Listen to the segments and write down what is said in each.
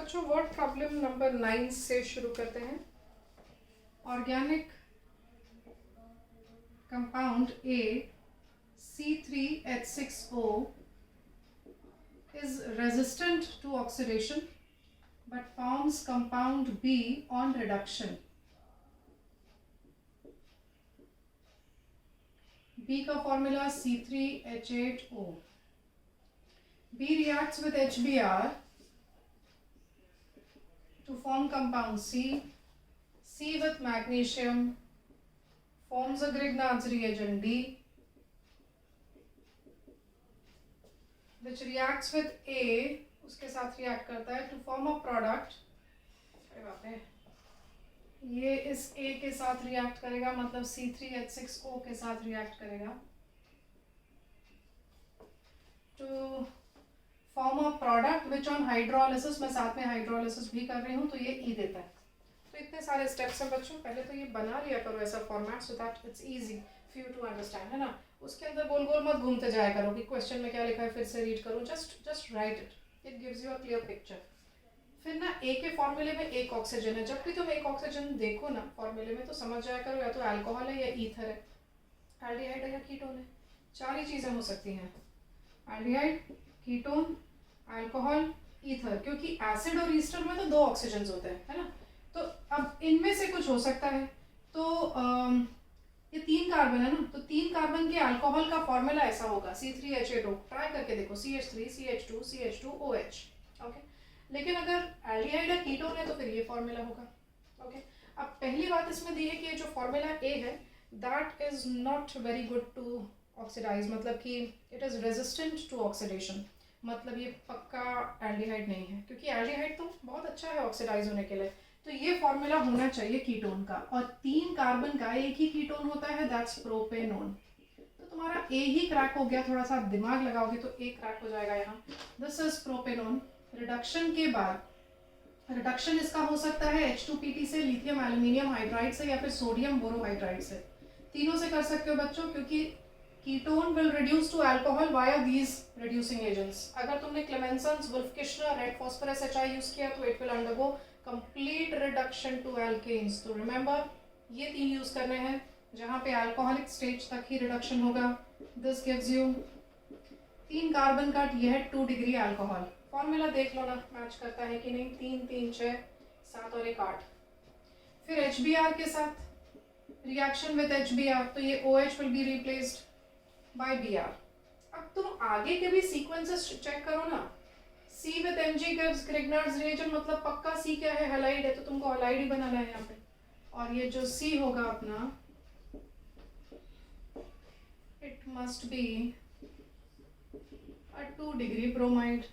बच्चों word problem number 9 से शुरू करते हैं। Organic compound A C3H6O is resistant to oxidation but forms compound B on reduction. B का formula C3H8O. B reacts with HBr to form compound C. C with magnesium forms a Grignard's reagent D, which reacts with A, उसके साथ react करता है to form a product. अरे बाप रे, ये इस A के साथ react करेगा, मतलब C3H6O के साथ react करेगा to form a product which on hydrolysis, मैं साथ में hydrolysis भी कर रही हूँ, तो ये E देता है। तो इतने सारे स्टेप्स हैं बच्चों, पहले तो ये बना लिया करो ऐसा format so that it's easy for you to understand, है ना। उसके अंदर गोल गोल मत घूमते जाया करो कि क्वेश्चन में क्या लिखा है फिर से रीड करो, just right it, it gives you a clear picture. फिर ना ए के फॉर्मूले में एक ऑक्सीजन है, जब भी तुम एक ऑक्सीजन देखो ना फॉर्मूले में तो समझ जाया करो या तो अल्कोहल है या ईथर है, एल्डिहाइड है या कीटोन है। चार ही चीज़ें हो सकती हैं, एल्डिहाइड, कीटोन, अल्कोहल, ईथर, क्योंकि एसिड और ईस्टर में तो दो ऑक्सीजन होते हैं, है ना। तो अब इनमें से कुछ हो सकता है। तो ये 3 कार्बन है ना, तो 3 कार्बन के अल्कोहल का फॉर्मूला ऐसा होगा C3H8O। ट्राई करके देखो, CH3 CH2 CH2OH, ओके। लेकिन अगर एल्डिहाइड या कीटोन है तो फिर ये फॉर्मूला होगा, ओके। अब पहली बात इसमें दी है कि ये जो फॉर्मूला A है that is not very good to oxidise, मतलब कि it is resistant to oxidation, मतलब ये पक्का एल्डिहाइड नहीं है, क्योंकि एल्डिहाइड तो बहुत अच्छा है ऑक्सीडाइज होने के लिए। तो ये फॉर्मूला होना चाहिए कीटोन का, और 3 कार्बन का एक ही कीटोन होता है, दैट्स प्रोपेनोन। तो तुम्हारा ए ही क्रैक हो गया, थोड़ा सा दिमाग लगाओगे तो ए क्रैक हो जाएगा यहाँ। This is propanone. रिडक्शन के बाद, रिडक्शन इसका हो सकता है H2PT से, लिथियम एल्यूमिनियम हाइड्राइड से, या फिर सोडियम बोरोहाइड्राइड से। तीनों से कर सकते हो बच्चों, क्योंकि ketone will reduce to alcohol via these reducing agents. अगर तुमने Clemmensen's, Wolff Kishner, red phosphorus HI use किया तो it will undergo complete reduction to alkanes. तो रिमेंबर ये 3 यूज करने हैं जहाँ पे अल्कोहलिक स्टेज तक ही रिडक्शन होगा। दिस गिव्स यू 3 कार्बन का, यह है 2 डिग्री अल्कोहल। फॉर्मूला देख लो ना मैच करता है कि नहीं, 3 3 6 7 और 1 8। फिर HBr के साथ रिएक्शन विद HBr, तो ये OH will be replaced by Br। अब तुम आगे के भी सीक्वेंसेस चेक करो ना, C with Mg gives Grignard's reagent, मतलब पक्का C क्या है, हैलाइड है, तो तुमको हैलाइड ही बनाना है यहाँ पे। और ये जो C होगा अपना, it must be a 2 degree bromide।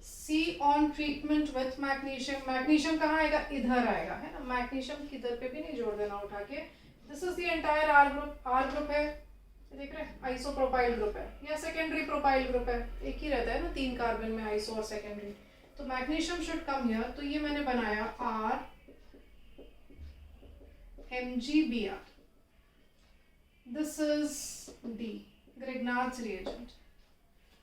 C on treatment with magnesium, magnesium कहाँ आएगा, इधर आएगा, है ना। मैग्नीशियम किधर पे भी नहीं जोड़ देना उठा के। This is the entire R group है, देख रहे हैं, आइसोप्रोपाइल ग्रुप है या सेकेंडरी प्रोपाइल ग्रुप है, एक ही रहता है ना 3 कार्बन में, आइसो और सेकेंडरी। तो मैग्नीशियम शुड कम हियर, तो ये मैंने बनाया R MgBr। This is D, Grignard's reagent.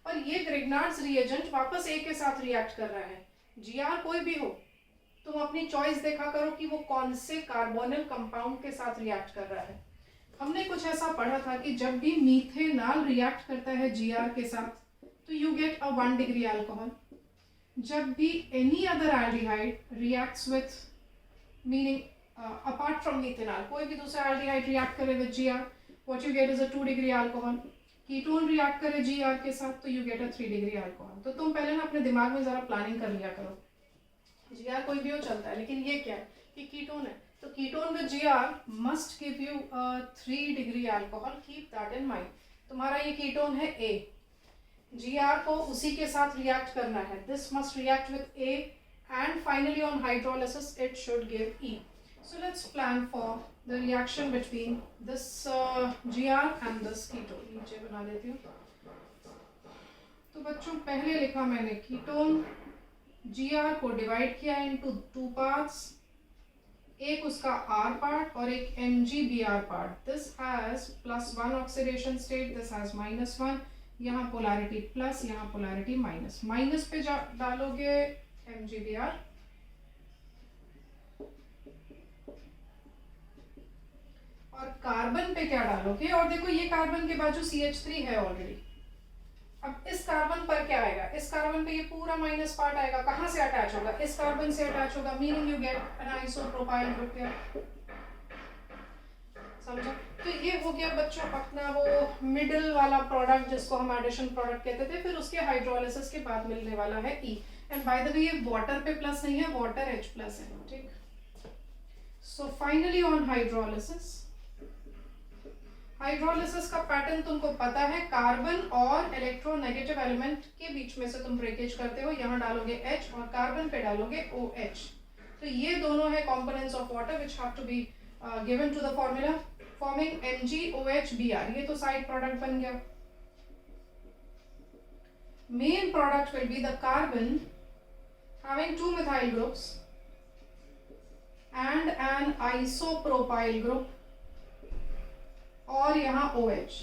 और ये ग्रिग्नार्ड्स रिएजेंट वापस A के साथ रिएक्ट कर रहा है। Gr कोई भी हो, तुम अपनी चॉइस देखा करो कि वो कौन से कार्बोनिल कंपाउंड के साथ रिएक्ट कर रहा है। हमने कुछ ऐसा पढ़ा था कि जब भी मीथेनॉल रिएक्ट करता है Gr के साथ तो you get a 1 degree alcohol. जब भी any other aldehyde reacts with, meaning apart from methanol, कोई भी दूसरा एल्डिहाइड रिएक्ट करे with Gr, what you get is a 2 degree alcohol. Ketone react करे Gr के साथ तो you get a 3 degree alcohol. तो तुम पहले ना अपने दिमाग में जरा प्लानिंग कर लिया करो। Gr कोई भी हो चलता है, लेकिन ये क्या है कि कीटोन है, तो ketone with Gr must give you 3 degree alcohol, keep that in mind. तुम्हारा ये कीटोन है A, Gr को उसी के साथ रिएक्ट करना है, this must react with A and finally on hydrolysis it should give E। So let's plan for the reaction between this Gr and this ketone. नीचे बना देती हूँ। तो बच्चों पहले लिखा मैंने कीटोन, Gr को डिवाइड किया इनटू 2 पार्ट्स, एक उसका R पार्ट और एक MgBr part. This has +1 oxidation state, this has -1। यहाँ पोलैरिटी प्लस, यहाँ पोलैरिटी माइनस, माइनस पे डालोगे MgBr और कार्बन पे क्या डालोगे, और देखो ये कार्बन के बाजू CH3 है ऑलरेडी। अब इस कार्बन पर क्या आएगा, इस कार्बन पे ये पूरा माइनस पार्ट आएगा, कहाँ से अटैच होगा, इस कार्बन से अटैच होगा, meaning you get an isopropyl group here. समझा? तो ये हो गया बच्चों अपना वो मिडिल वाला प्रोडक्ट जिसको हम एडिशन प्रोडक्ट कहते थे। फिर उसके हाइड्रोलिसिस के बाद मिलने वाला है E। एंड बाय द वे ये वाटर पे प्लस नहीं है, वाटर H प्लस है, ठीक। So finally on hydrolysis, hydrolysis का पैटर्न तुमको पता है, कार्बन और इलेक्ट्रोनेगेटिव एलिमेंट के बीच में से तुम ब्रेकेज करते हो, यहाँ डालोगे H और कार्बन पे डालोगे OH। तो ये दोनों है components of water which have to be given to the formula forming MgOHBr। ये तो साइड प्रोडक्ट बन गया। Main product will be the carbon having 2 methyl groups and an isopropyl group और यहाँ OH।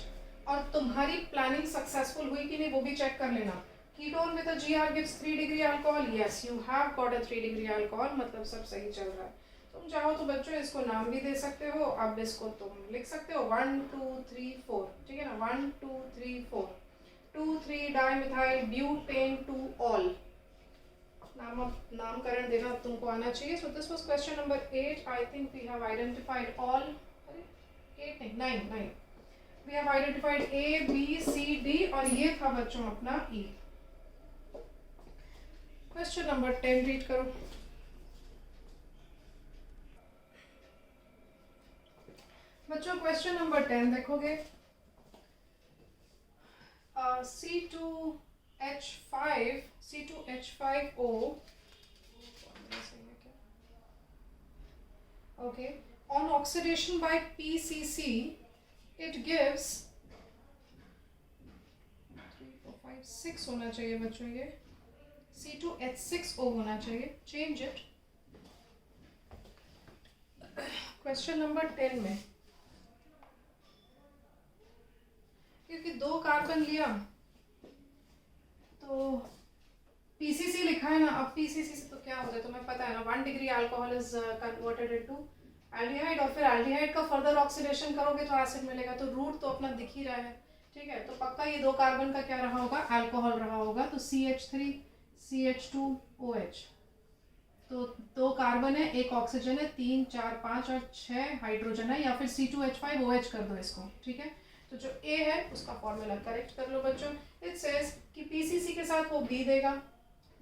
और तुम्हारी प्लानिंग सक्सेसफुल हुई कि नहीं वो भी चेक कर लेना। Ketone with a Gr gives 3 degree alcohol, yes you have got a 3 degree alcohol, मतलब सब सही चल रहा है। तुम चाहो तो बच्चों इसको नाम भी दे सकते हो, अब इसको तुम लिख सकते हो 1 2 3 4, ठीक है ना, 1 2 3 4, 2 3 डाइमिथाइल ब्यूटेन 2 ऑल। नामकरण देना तुमको आना चाहिए। So this was question number 8। I think we have identified all, 8 नहीं 9 we have identified A B C D और ये था बच्चों अपना E। क्वेश्चन नंबर 10 रीड करो। बच्चों क्वेश्चन नंबर 10 देखोगे, C2H5O, okay, on oxidation by PCC it gives 3 4 5 6 होना चाहिए बच्चों, ये C2H6O होना चाहिए, चेंज इट। क्वेश्चन नंबर 10 में क्योंकि 2 कार्बन लिया तो PCC लिखा है ना, अब PCC से तो क्या हो जाए तुम्हें पता है ना, 1 degree alcohol is converted into aldehyde, और फिर एल्डिहाइड का फर्दर ऑक्सीडेशन करोगे तो एसिड मिलेगा। तो रूट तो अपना दिख ही रहा है, ठीक है। तो पक्का ये 2 कार्बन का क्या रहा होगा, अल्कोहल रहा होगा। तो CH3 CH2 OH, तो 2 कार्बन है, 1 ऑक्सीजन है, 3 4 5 और 6 हाइड्रोजन है, या फिर C2H5OH कर दो इसको, ठीक है। तो जो A है उसका फॉर्मूला करेक्ट कर लो बच्चों। इट सेज कि PCC के साथ वो B देगा,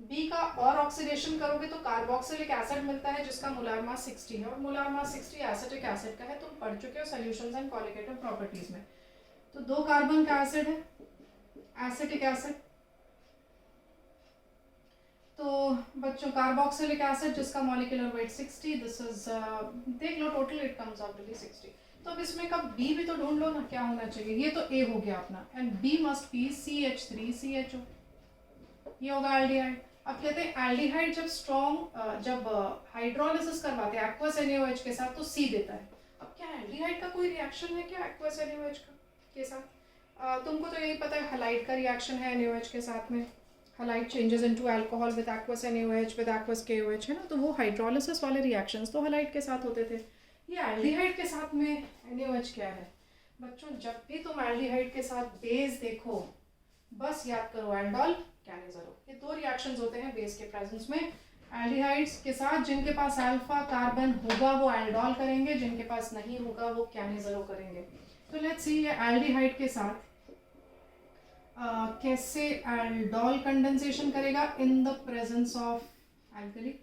B का और ऑक्सीडेशन करोगे तो कार्बोक्सिलिक एसिड मिलता है जिसका मोलार मास 60 है, और मोलार मास 60 एसिटिक एसिड का है, तुम पढ़ चुके हो सॉल्यूशंस एंड क्वालिटेटिव प्रॉपर्टीज में। तो 2 कार्बन का एसिड है, एसिटिक एसिड। तो बच्चों कार्बोक्सिलिक एसिड जिसका मॉलिक्यूलर वेट 60, दिस इज देख लो total it comes out to be 60। तो अब इसमें का B भी तो ढूंढ लो ना, क्या होना चाहिए। ये तो A हो गया अपना, and B must be CH3CHO, ये होगा एल्डिहाइड। अब कहते हैं एल्डिहाइड जब स्ट्रॉन्ग जब हाइड्रोलिसिस करवाते हैं एक्वस NaOH के साथ तो C देता है। अब क्या एल्डिहाइड का कोई रिएक्शन है क्या एक्वस NaOH के साथ? तुमको तो यही पता है हलाइड का रिएक्शन है NaOH के साथ में, halide changes into alcohol with aqueous NaOH with aqueous KOH, है ना। तो वो हाइड्रोलिसिस वाले रिएक्शंस तो हलाइड के साथ होते थे। ये एल्डिहाइड के साथ में NaOH क्या है बच्चों? जब भी तुम एल्डिहाइड के साथ बेस देखो बस याद करो एल्डोल कैनेज़रो। ये 2 रिएक्शंस होते हैं बेस के प्रेजेंस में। एल्डिहाइड्स के साथ जिनके पास अल्फा कार्बन होगा वो एल्डोल करेंगे, जिनके पास नहीं होगा वो कैनेज़रो करेंगे। तो लेट्स सी ये एल्डिहाइड के साथ कैसे एल्डोल कंडेंसेशन करेगा in the presence of alkali.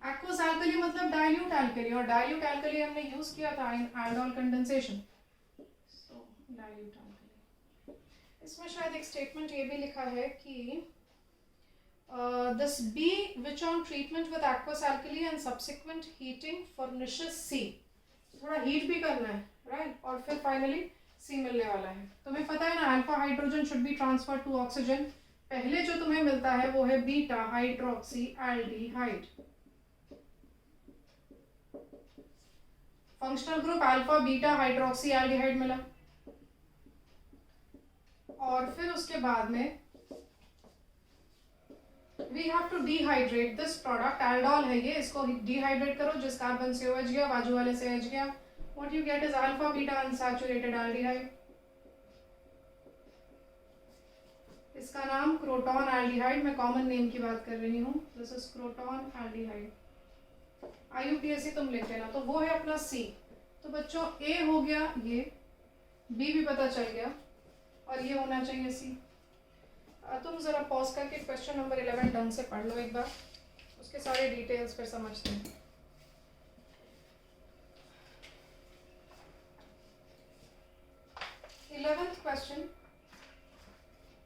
Aqueous alkali मतलब डाइल्यूट एल्कली, और डाइल्यूट एल्कली हमने यूज किया था इन एल्डोल कंडेंसेशन। सो डाइल्यूट एल्कली, इसमें शायद एक स्टेटमेंट ये भी लिखा है कि this B which on treatment with aqueous alkali and subsequent heating furnishes C, थोड़ा हीट भी करना है राइट, और फिर फाइनली C मिलने वाला है। तुम्हें पता है ना alpha hydrogen should be transfer to oxygen, पहले जो तुम्हें मिलता है वो है beta hydroxy aldehyde. Functional group alpha beta hydroxy aldehyde मिला। और फिर उसके बाद में we have to dehydrate this product, aldol है ये, इसको डिहाइड्रेट करो, जिस कार्बन से OH गया बाजू वाले से H गया, what you get is alpha beta unsaturated aldehyde, इसका नाम क्रोटॉन एल्डिहाइड, मैं कॉमन नेम की बात कर रही हूँ, this is croton aldehyde, IUPAC तुम लिख लेना। तो वो है अपना C। तो बच्चों A हो गया, ये B भी पता चल गया, और ये होना चाहिए C। तुम जरा पॉज करके क्वेश्चन नंबर 11 ढंग से पढ़ लो एक बार, उसके सारे डिटेल्स फिर समझते हैं। 11th question,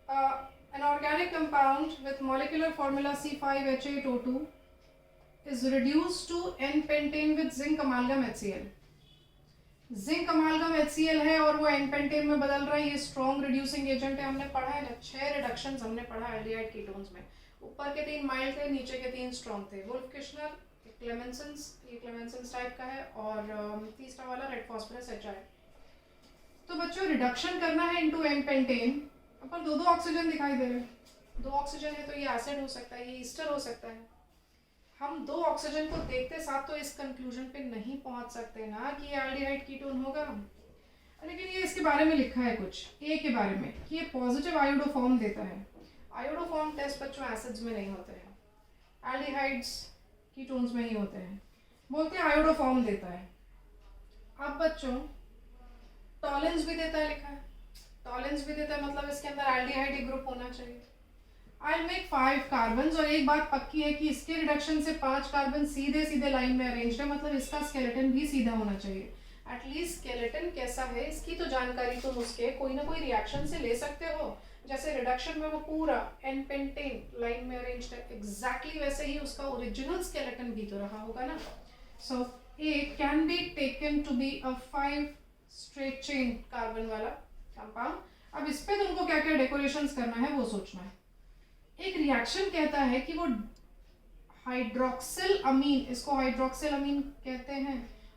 an organic compound with molecular formula C5H8O2 is reduced to N-pentane with zinc amalgam HCl। Zinc अमालगम HCl है और वो N-पेंटेन में बदल रहा है, ये स्ट्रॉन्ग रिड्यूसिंग एजेंट है, हमने पढ़ा है ना, 6 रिडक्शंस हमने पढ़ा एल्डिहाइड कीटोन्स में, ऊपर के 3 माइल्ड थे, नीचे के 3 स्ट्रॉन्ग थे, वुल्फ किशनर, क्लेमेंसन्स, ये क्लेमेंसन्स टाइप का है, और तीसरा वाला रेड फॉस्फोरस HI। तो बच्चों रिडक्शन करना है इनटू N-पेंटेन, अपन दो ऑक्सीजन दिखाई दे रहे हैं, 2 ऑक्सीजन है तो ये एसिड हो सकता है, ये ईस्टर हो सकता है। हम 2 ऑक्सीजन को देखते साथ तो इस कंक्लूजन पे नहीं पहुंच सकते ना कि ये एल्डिहाइड कीटोन होगा, लेकिन ये इसके बारे में लिखा है कुछ ए के बारे में कि ये पॉजिटिव आयोडोफॉर्म देता है। आयोडोफॉर्म टेस्ट बच्चों एसिड्स में नहीं होते हैं, एल्डिहाइड्स कीटोन्स में ही होते हैं, बोलते हैं आयोडोफॉर्म देता है। अब बच्चों टॉलेंस भी देता है, लिखा है टॉलेंस भी देता है, मतलब इसके अंदर एल्डिहाइड ग्रुप होना चाहिए। I'll make 5 कार्बन्स, और एक बात पक्की है कि इसके रिडक्शन से 5 कार्बन सीधे सीधे लाइन में अरेंज्ड है, मतलब इसका स्केलेटन भी सीधा होना चाहिए। एटलीस्ट स्केलेटन कैसा है इसकी तो जानकारी तुम उसके कोई ना कोई रिएक्शन से ले सकते हो, जैसे रिडक्शन में वो पूरा N-पेंटेन लाइन में अरेंज्ड है, एग्जैक्टली वैसे ही उसका ओरिजिनल स्केलेटन भी तो रहा होगा ना। So A can be taken to be a 5 straight chain carbon वाला कंपाउंड। अब इस पे तुमको क्या क्या डेकोरेशंस करना है वो सोचना है। एक रिएक्शन कहता है कि वो हाइड्रोक्सिल अमीन, इसको हाइड्रोक्सिल अमीन कहते हैं,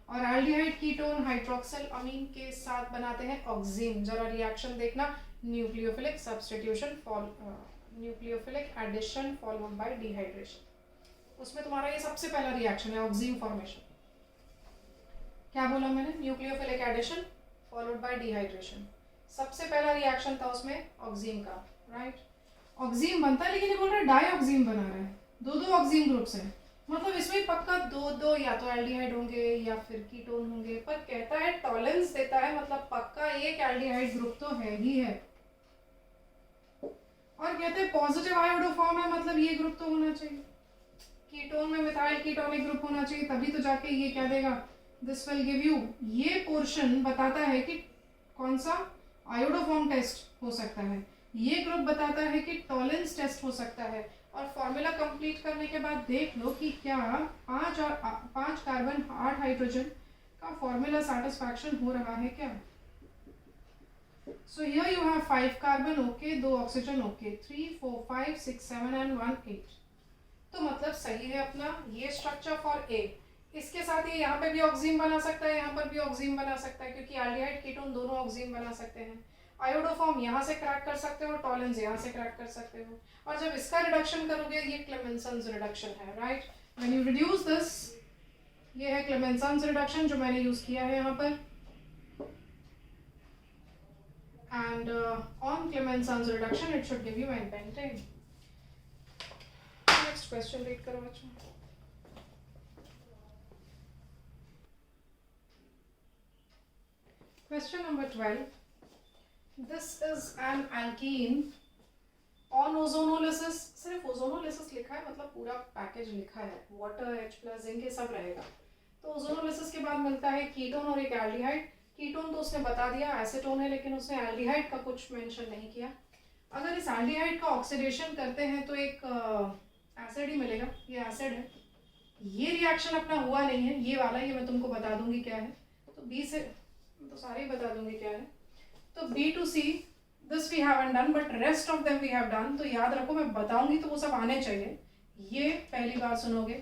और एल्डिहाइड कीटोन हाइड्रोक्सिल अमीन के साथ बनाते हैं ऑक्सीन। जरा रिएक्शन देखना, nucleophilic substitution nucleophilic addition followed by dehydration, उसमें तुम्हारा ये सबसे पहला रिएक्शन है ऑक्सीन फॉर्मेशन। क्या बोला मैंने? Nucleophilic addition followed by dehydration, सबसे पहला रिएक्शन था उसमें ऑक्सीन का, राइट। ऑक्सीन बनता है, लेकिन ये बोल रहा है डाइऑक्सीन बना रहा है, 2 ऑक्सीन ग्रुप्स हैं, मतलब इसमें पक्का 2 या तो एल्डिहाइड होंगे या फिर कीटोन होंगे, पर कहता है टॉलेंस देता है, मतलब पक्का एक एल्डिहाइड ग्रुप तो है ही है, और कहते हैं पॉजिटिव आयोडोफॉर्म है, मतलब ये ग्रुप तो होना चाहिए, कीटोन में मिथाइल कीटोनिक ग्रुप होना चाहिए, तभी तो जाके ये क्या देगा, दिस विल गिव यू। ये पोर्शन बताता है कि कौन सा आयोडोफॉर्म टेस्ट हो सकता है, ये ग्रुप बताता है कि टॉलेंस टेस्ट हो सकता है, और फॉर्मूला कंप्लीट करने के बाद देख लो कि क्या 5 कार्बन 8 हाइड्रोजन का फॉर्मूला सैटिस्फैक्शन हो रहा है क्या। So here you have 5 carbon okay, 2 oxygen okay, 3 4 5 6 7 and 1 8, तो मतलब सही है अपना ये स्ट्रक्चर फॉर ए। इसके साथ ये यहाँ पे भी ऑक्सीन बना सकता है, यहाँ पर भी ऑक्सीन बना सकता है, क्योंकि एल्डिहाइड कीटोन दोनों ऑक्सीन बना सकते हैं। आयोडोफॉर्म यहाँ से क्रैक कर सकते हो, टॉलेंस यहाँ से क्रैक कर सकते हो, और जब इसका रिडक्शन करोगे ये क्लेमेंसन्स रिडक्शन है, right. When you reduce this, ये है क्लेमेंसन्स रिडक्शन जो मैंने यूज किया है यहाँ पर, and on Clemmensen's reduction it should give you n pentane. Next question read करो बच्चों। Question number 12, this is an alkene on ozonolysis, सिर्फ ओजोनोलिसिस लिखा है, मतलब पूरा पैकेज लिखा है, वाटर H+ जिंक ये सब रहेगा। तो ओजोनोलिसिस के बाद मिलता है कीटोन और एक एल्डिहाइड। कीटोन तो उसने बता दिया एसीटोन है, लेकिन उसने एल्डिहाइड का कुछ मेंशन नहीं किया। अगर इस एल्डिहाइड का ऑक्सीडेशन करते हैं तो एक एसिड ही मिलेगा, ये एसिड है। ये रिएक्शन अपना हुआ नहीं है, ये वाला, ये मैं तुमको बता दूंगी क्या है, तो बी से तो सारे ही बता दूंगी क्या है। तो B to C this we haven't done but rest of them we have done, तो याद रखो मैं बताऊंगी तो वो सब आने चाहिए। ये पहली बार सुनोगे।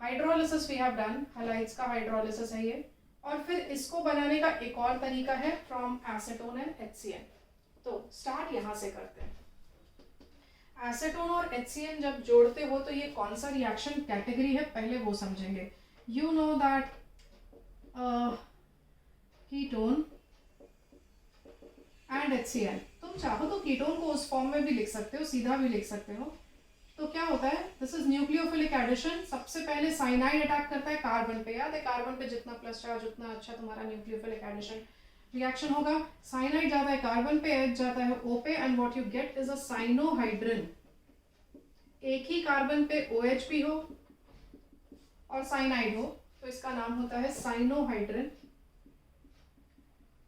Hydrolysis we have done, halides का हाइड्रोलिसिस है ये, और फिर इसको बनाने का एक और तरीका है फ्रॉम एसीटोन एंड HCl। तो स्टार्ट यहाँ से करते हैं। एसीटोन और HCN जब जोड़ते हो तो ये कौन सा रिएक्शन कैटेगरी है पहले वो समझेंगे। You know that ketone and HCN, तुम चाहो तो कीटोन को उस फॉर्म में भी लिख सकते हो, सीधा भी लिख सकते हो। तो क्या होता है, दिस इज न्यूक्लियोफिलिक एडिशन। सबसे पहले साइनाइड अटैक करता है कार्बन पे, याद है कार्बन पे जितना प्लस चार्ज उतना अच्छा तुम्हारा न्यूक्लियोफिलिक एडिशन रिएक्शन होगा। साइनाइड जाता है कार्बन पे, H जाता है O पे, and what you get is a cyanohydrin. एक ही कार्बन पे OH भी हो और साइनाइड हो तो इसका नाम होता है साइनोहाइड्रिन।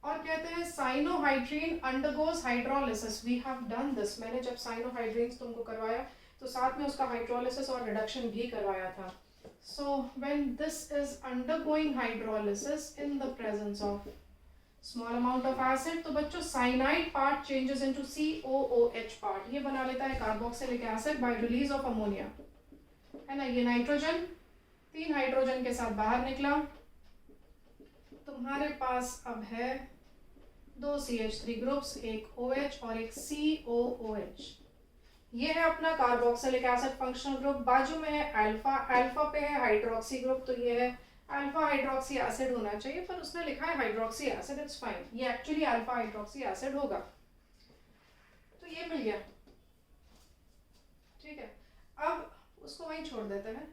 और कहते हैं cyanohydrin undergoes hydrolysis. We have done this, मैंने जब साइनोहाइड्रीन तुमको करवाया तो साथ में उसका हाइड्रोलिसिस और रिडक्शन भी करवाया था। So when this is undergoing hydrolysis in the presence of small amount of acid, तो बच्चों cyanide part changes into COOH part, ये बना लेता है carboxylic acid by release of ammonia, है ना। ये नाइट्रोजन 3 हाइड्रोजन के साथ बाहर निकला, तुम्हारे पास अब है 2 CH3 ग्रुप्स, एक OH और एक COOH। ये है अपना कार्बोक्सिलिक एसिड फंक्शनल ग्रुप। बाजू में है अल्फा, अल्फा पे है हाइड्रोक्सी ग्रुप, तो ये है अल्फा हाइड्रोक्सी एसिड होना चाहिए, पर उसने लिखा है हाइड्रोक्सी एसिड, इट्स फाइन, ये एक्चुअली अल्फा हाइड्रोक्सी एसिड होगा। तो ये मिल गया, ठीक है। अब उसको वहीं छोड़ देते हैं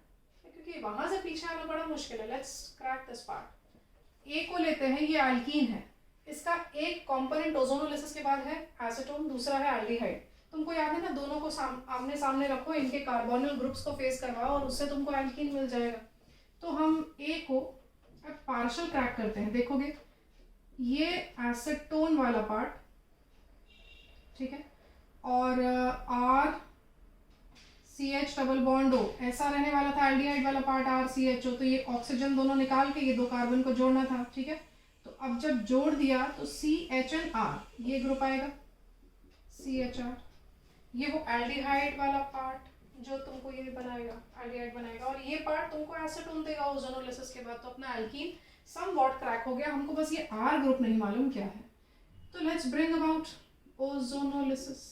क्योंकि वहां से पीछे आना बड़ा मुश्किल है। Let's crack this part. A को लेते हैं, ये एल्कीन है, इसका एक कंपोनेंट ओजोनोलिसिस के बाद है एसीटोन, दूसरा है एल्डिहाइड। तुमको याद है ना, दोनों को आमने सामने रखो, इनके कार्बोनिल ग्रुप्स को फेस करवाओ और उससे तुमको एल्कीन मिल जाएगा। तो हम ए को अब पार्शियल क्रैक करते हैं, देखोगे ये एसीटोन वाला पार्ट, ठीक है, और R CH double bond O ऐसा रहने वाला था, एल्डिहाइड वाला पार्ट RCHO, तो ये ऑक्सीजन दोनों निकाल के ये 2 कार्बन को जोड़ना था, ठीक है। तो अब जब जोड़ दिया तो CHNR ये ग्रुप आएगा, CHR, ये वो एल्डिहाइड वाला पार्ट जो तुमको ये बनाएगा, एल्डिहाइड बनाएगा, और ये पार्ट तुमको एसीटोन देगा ओजोनोलिसिस के बाद। तो अपना एल्कीन समवॉट क्रैक हो गया, हमको बस ये R ग्रुप नहीं मालूम क्या है। तो let's bring about ozonolysis.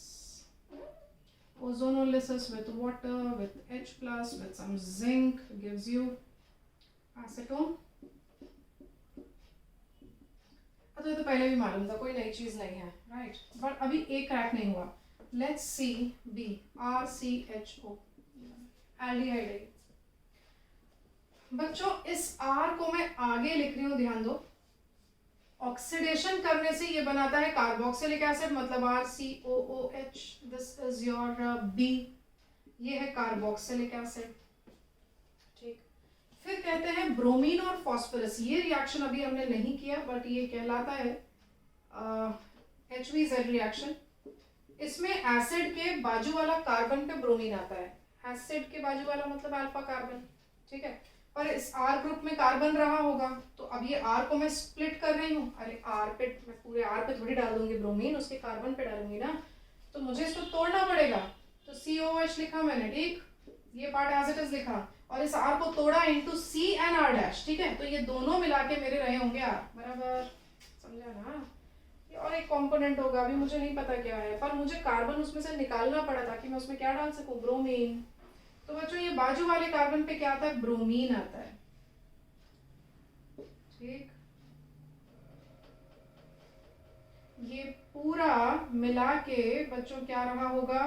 Ozonolysis with water, with H+, with some zinc gives you acetone। तो ये तो पहले भी मालूम था, कोई नई चीज नहीं है, राइट। बट अभी A क्रैक नहीं हुआ। Let's see B, RCHO, aldehyde है। बच्चों इस R को मैं आगे लिख रही हूँ, ध्यान दो। ऑक्सीडेशन करने से ये बनाता है कार्बोक्सिलिक एसिड, मतलब RCOOH, this is your B, ये है कार्बोक्सिलिक एसिड, ठीक। फिर कहते हैं ब्रोमीन और फास्फोरस, ये रिएक्शन अभी हमने नहीं किया बट ये कहलाता है HVZ रिएक्शन। इसमें एसिड के बाजू वाला कार्बन पे ब्रोमीन आता है, एसिड के बाजू वाला मतलब अल्फा कार्बन, ठीक है। पर इस R ग्रुप में कार्बन रहा होगा, तो अब ये R को मैं स्प्लिट कर रही हूँ। अरे R पे, मैं पूरे R पे थोड़ी डाल दूंगी ब्रोमीन, उसके कार्बन पे डालूंगी ना, तो मुझे इसको तोड़ना पड़ेगा। तो COH लिखा मैंने, ठीक, ये पार्ट एज इट इज लिखा, और इस R को तोड़ा इनटू CNR', ठीक है। तो ये दोनों मिला के मेरे रहे होंगे R, बराबर, समझा ना। ये और एक कंपोनेंट होगा, अभी मुझे नहीं पता क्या है, पर मुझे कार्बन उसमें से निकालना पड़ा ताकि मैं उसमें क्या डाल सकूं, ब्रोमीन। तो बच्चों ये बाजू वाले कार्बन पे क्या आता है, ब्रोमीन आता है, ठीक। ये पूरा मिला के बच्चों क्या रहा होगा,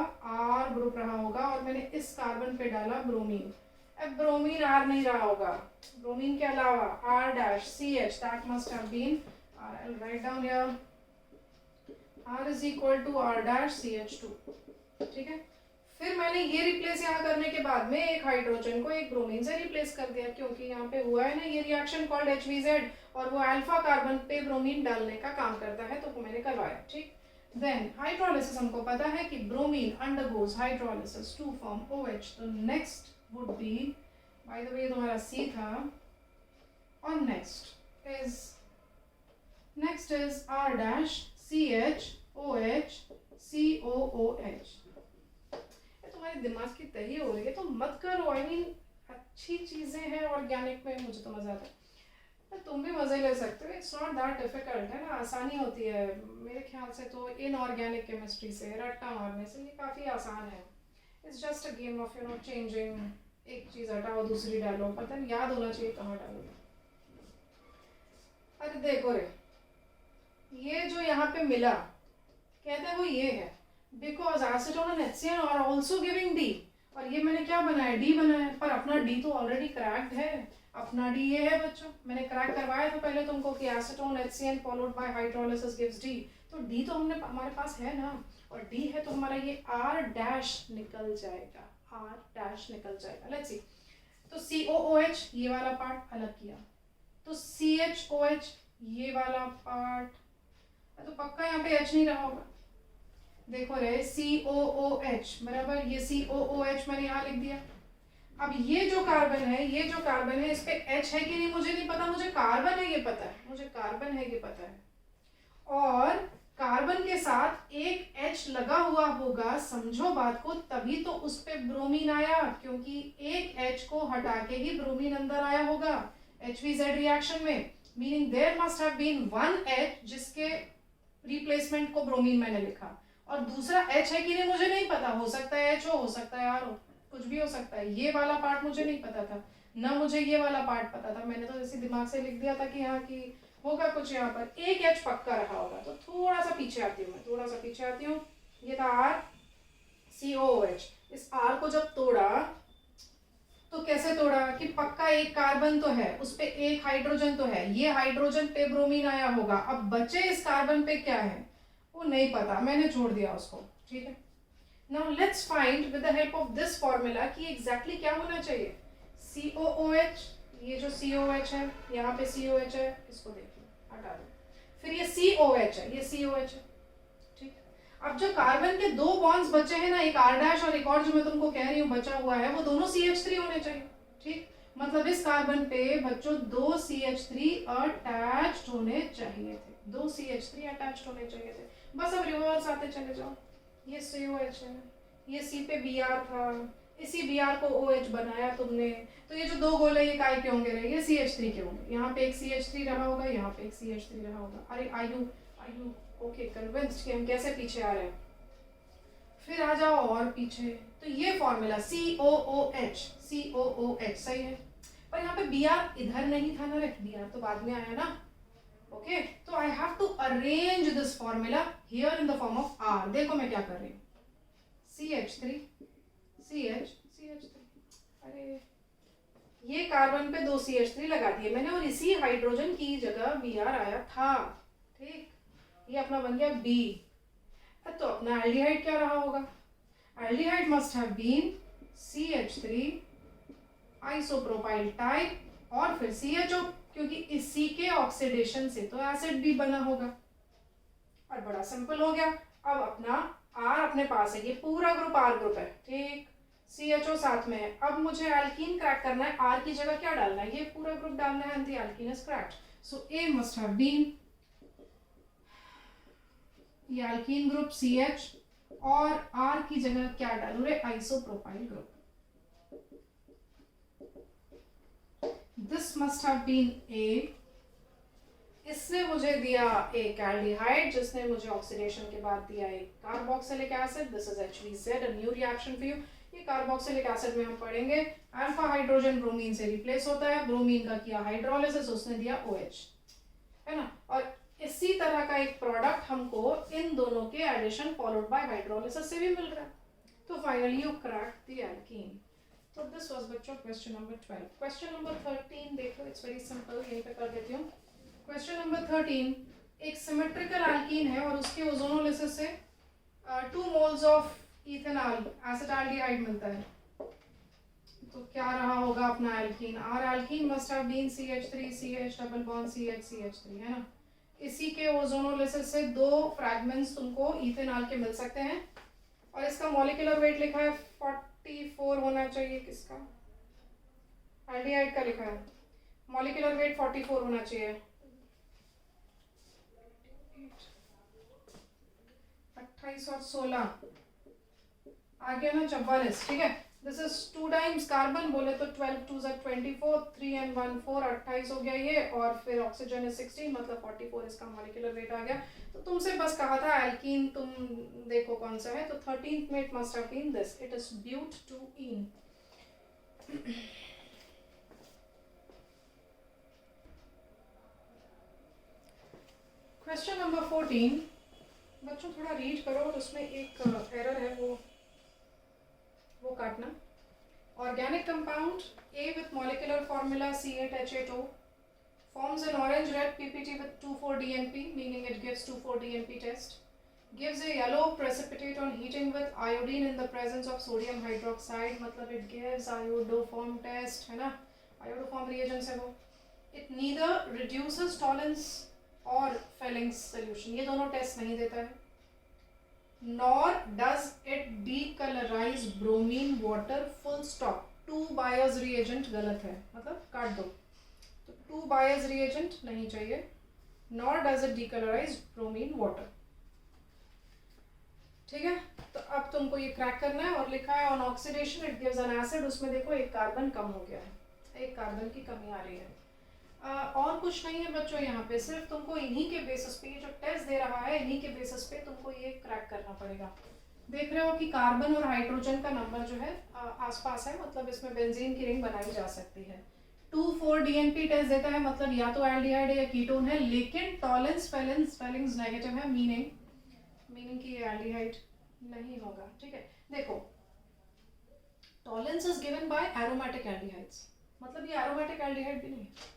R ग्रुप रहा होगा, और मैंने इस कार्बन पे डाला ब्रोमीन। अब ब्रोमीन R नहीं रहा होगा, ब्रोमीन के अलावा R'CH, that must have been R। I'll write down here, R is equal to R'CH2, ठीक है। फिर मैंने ये रिप्लेस यहाँ करने के बाद में एक हाइड्रोजन को एक ब्रोमीन से रिप्लेस कर दिया, क्योंकि यहाँ पे हुआ है ना ये रिएक्शन कॉल्ड HVZ, और वो अल्फा कार्बन पे ब्रोमीन डालने का काम करता है, तो वो मैंने करवाया, ठीक। देन हाइड्रोलिसिस हमको पता है कि bromine undergoes hydrolysis to form OH। तो next would be, by the way तुम्हारा C था, और नेक्स्ट इज R'CHOH COOH। तुम्हारे दिमाग की तही हो रही है तो मत करो, आई मीन अच्छी चीजें हैं ऑर्गेनिक में, मुझे तो मजा आता है। तुम भी मज़े ले सकते हो, इट्स नॉट दैट डिफिकल्ट है ना, आसानी होती है मेरे ख्याल से तो इनऑर्गेनिक केमिस्ट्री से रट्टा मारने से ये काफ़ी आसान है। It's just a game of changing, एक चीज़ हटाओ दूसरी डालो, पता नहीं याद होना चाहिए कहाँ डालो। अरे देखो रे, ये जो यहाँ पे मिला कहते हैं वो ये है because acetone and HCl are also giving D, और ये मैंने क्या बनाया, डी बनाया, पर अपना डी तो ऑलरेडी क्रैक्ड है। अपना डी ये है बच्चों, मैंने क्रैक करवाया था पहले तुमको कि acetone HCl followed by hydrolysis gives D, तो डी तो हमारे पास है ना, और डी है तो हमारा ये R डैश निकल जाएगा, R डैश निकल जाएगा। लेट्स सी, तो COOH ये वाला पार्ट अलग किया, तो CHOH ये वाला पार्ट, तो पक्का यहाँ पे H नहीं रहा होगा। देखो रे COOH बराबर, ये COOH मैंने यहाँ लिख दिया। अब ये जो कार्बन है, ये जो कार्बन है, इस पे H है कि नहीं मुझे नहीं पता, मुझे कार्बन है ये पता है, मुझे कार्बन है ये पता है, और कार्बन के साथ एक H लगा हुआ होगा, समझो बात को, तभी तो उस पे ब्रोमीन आया, क्योंकि एक H को हटा के ही ब्रोमीन अंदर आया होगा HVZ रिएक्शन में, meaning there must have been one H जिसके रिप्लेसमेंट को ब्रोमीन मैंने लिखा, और दूसरा H है कि नहीं मुझे नहीं पता, हो सकता है H हो सकता है R हो, कुछ भी हो सकता है। ये वाला पार्ट मुझे नहीं पता था, ना मुझे ये वाला पार्ट पता था, मैंने तो जैसे दिमाग से लिख दिया था कि यहाँ की होगा कुछ, यहाँ पर एक H पक्का रहा होगा। तो थोड़ा सा पीछे आती हूँ मैं, थोड़ा सा पीछे आती हूँ, ये था R COOH, इस R को जब तोड़ा तो कैसे तोड़ा कि पक्का एक कार्बन तो है, उस पे एक हाइड्रोजन तो है, ये हाइड्रोजन पे ब्रोमीन आया होगा, अब बचे इस कार्बन पे क्या है वो नहीं पता, मैंने छोड़ दिया उसको, ठीक है। Now let's find with the help of this formula कि एग्जैक्टली क्या होना चाहिए। COOH, ये जो COH है, यहाँ पे COH है, इसको देखिए हटा दो, फिर ये COH है, ये COH है, ठीक। अब जो कार्बन के दो बॉन्ड्स बचे हैं ना, एक R डैश और एक और जो मैं तुमको कह रही हूँ बचा हुआ है, वो दोनों CH3 होने चाहिए, ठीक। मतलब इस कार्बन पे बच्चों दो CH3 अटैच्ड होने चाहिए थे, दो CH3 अटैच्ड होने चाहिए थे। बस अब रिवर्स आते चले जाओ, ये COH है, ये C पे Br था, इसी Br को OH बनाया तुमने, तो ये जो दो गोले ये काय के होंगे रहे, ये CH3 के होंगे, यहाँ पे एक CH3 रहा होगा, यहाँ पे एक CH3 रहा होगा। अरे आयु ओके कन्विंस्ड कि हम कैसे पीछे आ रहे हैं। फिर आ जाओ और पीछे, तो ये फॉर्मूला COOH सही है, पर यहाँ पे Br इधर नहीं था ना रे, Br तो बाद में आया ना, ओके। तो I have to arrange this formula here in the form of R। देखो मैं क्या कर रही हूँ, CH3 CH3, अरे ये कार्बन पे दो CH3 लगा दिए मैंने, और इसी हाइड्रोजन की जगह Br आया था, ठीक। ये अपना बन गया B, तो अपना एल्डिहाइड क्या रहा होगा, aldehyde must have been CH3 isopropyl type, और फिर CHO, क्योंकि इसी के ऑक्सीडेशन से तो एसिड भी बना होगा, और बड़ा सिंपल हो गया। अब अपना R अपने पास है, ये पूरा ग्रुप R ग्रुप है, ठीक। CHO साथ में है, अब मुझे एल्कीन क्रैक करना है, R की जगह क्या डालना है, ये पूरा ग्रुप डालना है, and the alkene is cracked, so A must have been ये एल्कीन ग्रुप CH, और R की जगह क्या डालू रे, isopropyl group, this must have been A, इसने मुझे दिया एक एल्डिहाइड जिसने मुझे ऑक्सीडेशन के बाद दिया एक carboxylic acid, this is HVZ, a new reaction for you. ये कार्बोक्सिलिक एसिड में हम पढ़ेंगे अल्फा हाइड्रोजन ब्रोमीन से रिप्लेस होता है, ब्रोमीन का किया हाइड्रोलिसिस, उसने दिया OH, है ना, और इसी तरह का एक प्रोडक्ट हमको इन दोनों के एडिशन फॉलोड बाय हाइड्रोलिसिस से भी मिल रहा है, तो finally you crack the alkene. तो दिस वाज बच्चों क्वेश्चन नंबर 12। क्वेश्चन नंबर 13 देखो, इट्स वेरी सिंपल, यहीं पे कर देती हूँ। क्वेश्चन नंबर 13, एक सिमेट्रिकल एल्कीन है और उसके ओजोनोलिसिस से 2 मोल्स ऑफ इथेनॉल एसिटाल्डिहाइड मिलता है, तो क्या रहा होगा अपना alkene, R alkene must have been CH3 CH double bond CH CH3, है ना। इसी के ओजोनोलिसिस से 2 फ्रैगमेंट्स तुमको इथेनॉल के मिल सकते हैं, और इसका मॉलिक्यूलर वेट लिखा है 44 होना चाहिए, किसका, एल्डिहाइड का लिखा है, मॉलिक्यूलर वेट 44 होना चाहिए, 28 और 16 आ गया ना 44, ठीक है। दिस इज 2 टाइम्स कार्बन, बोले तो 12 2 24, 3 and 1 4, 28 हो गया ये, और फिर ऑक्सीजन है 16, मतलब 44 इसका मॉलिक्यूलर वेट आ गया। तो तुमसे बस कहा था एल्कीन तुम देखो कौन सा है, तो 13th में it must have been this, it is but two ene. Question number 14, बच्चों थोड़ा रीड करो और उसमें एक एरर है वो काटना। Organic compound A with molecular formula C8H8O forms an orange red PPT with 2,4-DNP, meaning it gives 2,4-DNP test. Gives a yellow precipitate on heating with iodine in the presence of sodium hydroxide, मतलब it gives iodoform test, है ना, iodoform reagents है वो। It neither reduces tolerance or Felling's solution, ये दोनों test नहीं देता है। Nor does it decolorize bromine water, full stop। 2 buyers reagent गलत है, मतलब काट दो, तो 2 बायर्स reagent नहीं चाहिए। Nor does it decolorize bromine water। ठीक है, तो अब तुमको ये क्रैक करना है, और लिखा है on oxidation it gives an acid, उसमें देखो एक कार्बन कम हो गया है, एक कार्बन की कमी आ रही है। और कुछ नहीं है बच्चों, यहाँ पे सिर्फ तुमको इन्हीं के बेसिस पे, जो टेस्ट दे रहा है इन्हीं के बेसिस पे तुमको ये क्रैक करना पड़ेगा। देख रहे हो कि कार्बन और हाइड्रोजन का नंबर जो है आसपास है, मतलब इसमें बेंजीन की रिंग बनाई जा सकती है। 2,4-DNP टेस्ट देता है, मतलब या तो एल्डिहाइड या कीटोन है, लेकिन टॉलेंस फेलिंग्स नेगेटिव है, मीनिंग कि ये एल्डिहाइड नहीं होगा। ठीक है, देखो Tollens is given by aromatic aldehydes, मतलब ये एरोमेटिक एल्डिहाइड भी नहीं है,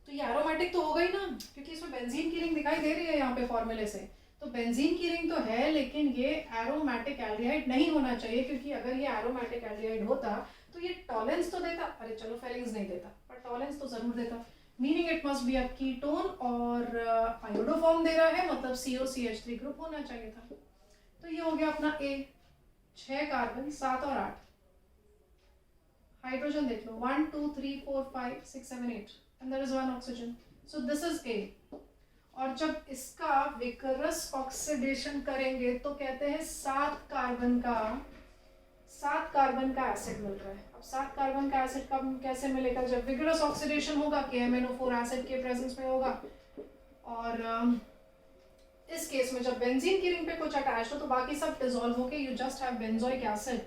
तो ये एरोमेटिक तो होगा ही ना, क्योंकि इसमें बेंजीन की रिंग दिखाई दे रही है यहाँ पे फॉर्मूले से, तो बेंजीन की रिंग तो है, लेकिन ये एरोमेटिक एल्डिहाइड नहीं होना चाहिए, क्योंकि अगर ये एरोमेटिक एल्डिहाइड होता तो ये टॉलेंस तो देता, अरे चलो फेलिंग्स नहीं देता पर टॉलेंस तो जरूर देता, meaning it must be a ketone, और आयोडोफॉर्म दे रहा है, मतलब COCH3 ग्रुप होना चाहिए था। तो ये हो गया अपना A, 6 कार्बन 7 और 8, हाइड्रोजन देख लो 1 2 3 4 5 6 7 8 and there is 1 oxygen, so this is A। और जब इसका विकरस ऑक्सीडेशन करेंगे तो कहते हैं 7 कार्बन का एसिड मिल रहा है। अब 7 कार्बन का एसिड कब कैसे मिलेगा, जब विगरस ऑक्सीडेशन होगा, KMnO4 एसिड के प्रेजेंस में होगा, और इस केस में जब बेंजीन की रिंग पे कुछ अटैच हो तो बाकी सब डिसॉल्व होके you just have benzoic acid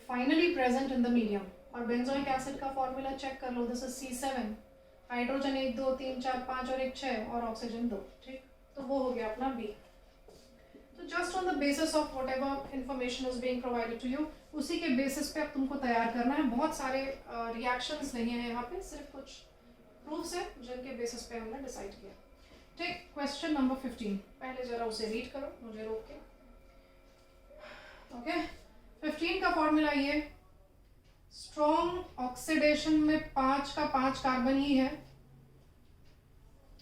finally present in the medium. और बेंजोइक एसिड का फॉर्मूला चेक कर लो, दिस इज C7, हाइड्रोजन 1 2 3 4 5 और 1 6 और ऑक्सीजन 2। ठीक, तो वो हो गया अपना B। तो just on the basis of whatever information is being provided to you, उसी के बेसिस पे अब तुमको तैयार करना है। बहुत सारे रिएक्शंस नहीं है यहाँ पे, सिर्फ कुछ प्रूफ्स है जिनके बेसिस पे हमने डिसाइड किया। ठीक, क्वेश्चन नंबर 15, पहले जरा उसे रीड करो मुझे रोक के। ओके, 15 का फॉर्मूला ये, स्ट्रॉन्ग ऑक्सीडेशन में 5 का 5 कार्बन ही है।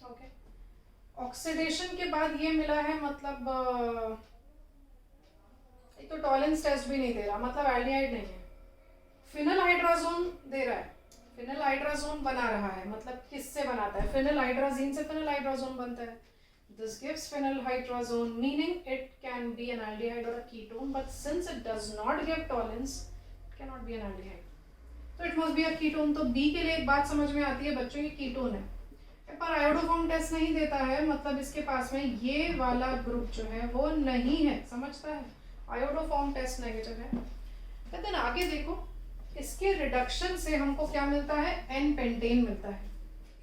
ओके, ऑक्सीडेशन के बाद ये मिला है, मतलब एक तो टॉलेंस टेस्ट भी नहीं दे रहा, मतलब एल्डिहाइड नहीं है, फिनल हाइड्राजोन दे रहा है, फिनल हाइड्राजोन बना रहा है, मतलब किससे बनाता है, फिनल हाइड्राजीन से फिनल हाइड्राजोन बनता है। This gives phenyl hydrazone, meaning it can be an aldehyde or a ketone, but since it does not give tolerance, it cannot be an aldehyde. तो it must be a ketone। तो B के लिए एक बात समझ में आती है बच्चों, ये कीटोन है, पर आयोडोफॉर्म टेस्ट नहीं देता है, मतलब इसके पास में ये वाला ग्रुप जो है वो नहीं है, समझता है, आयोडोफॉर्म टेस्ट नेगेटिव है। लेकिन आगे देखो, इसके रिडक्शन से हमको क्या मिलता है, N पेंटेन मिलता है।